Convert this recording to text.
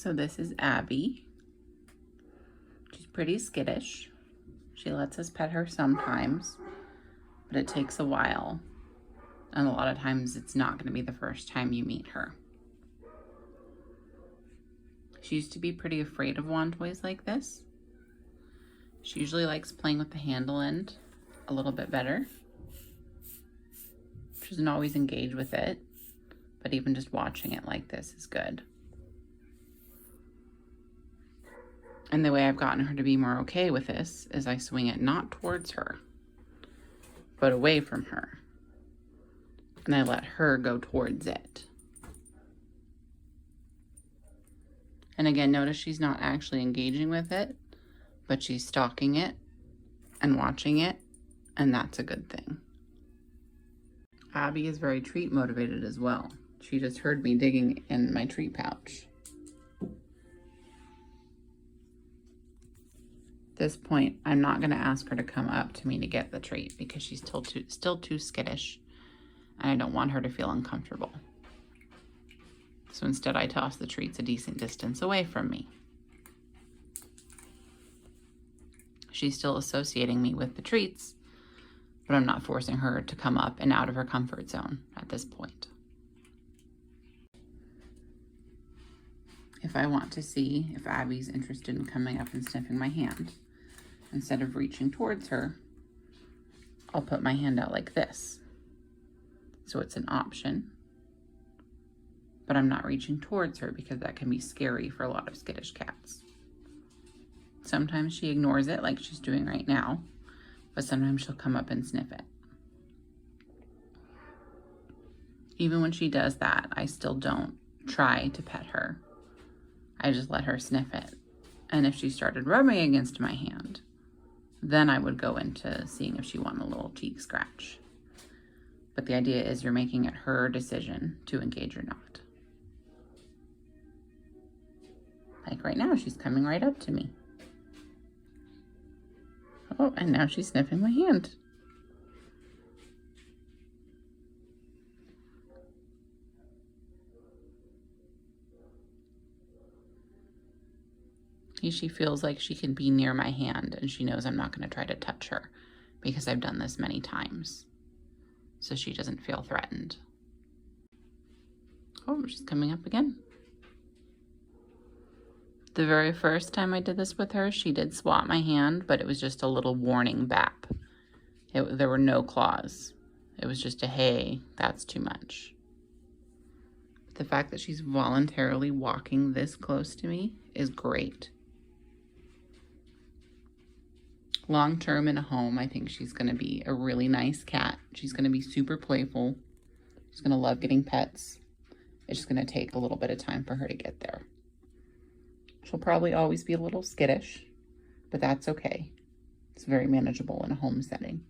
So this is Abby. She's pretty skittish. She lets us pet her sometimes, but it takes a while. And a lot of times it's not going to be the first time you meet her. She used to be pretty afraid of wand toys like this. She usually likes playing with the handle end a little bit better. She doesn't always engage with it, but even just watching it like this is good. And the way I've gotten her to be more okay with this is I swing it not towards her, but away from her. And I let her go towards it. And again, notice she's not actually engaging with it, but she's stalking it and watching it, and that's a good thing. Abby is very treat motivated as well. She just heard me digging in my treat pouch. At this point, I'm not going to ask her to come up to me to get the treat because she's still too skittish, and I don't want her to feel uncomfortable. So instead, I toss the treats a decent distance away from me. She's still associating me with the treats, but I'm not forcing her to come up and out of her comfort zone at this point. If I want to see if Abby's interested in coming up and sniffing my hand, instead of reaching towards her, I'll put my hand out like this. So it's an option, but I'm not reaching towards her because that can be scary for a lot of skittish cats. Sometimes she ignores it like she's doing right now, but sometimes she'll come up and sniff it. Even when she does that, I still don't try to pet her. I just let her sniff it. And if she started rubbing against my hand, then I would go into seeing if she wanted a little cheek scratch. But the idea is you're making it her decision to engage or not. Like right now, she's coming right up to me. Oh, and now she's sniffing my hand. She feels like she can be near my hand, and she knows I'm not going to try to touch her because I've done this many times. So she doesn't feel threatened. Oh, she's coming up again. The very first time I did this with her, she did swat my hand, but it was just a little warning bap. There were no claws. It was just a, hey, that's too much. The fact that she's voluntarily walking this close to me is great. Long term in a home, I think she's going to be a really nice cat. She's going to be super playful. She's going to love getting pets. It's just going to take a little bit of time for her to get there. She'll probably always be a little skittish, but that's okay. It's very manageable in a home setting.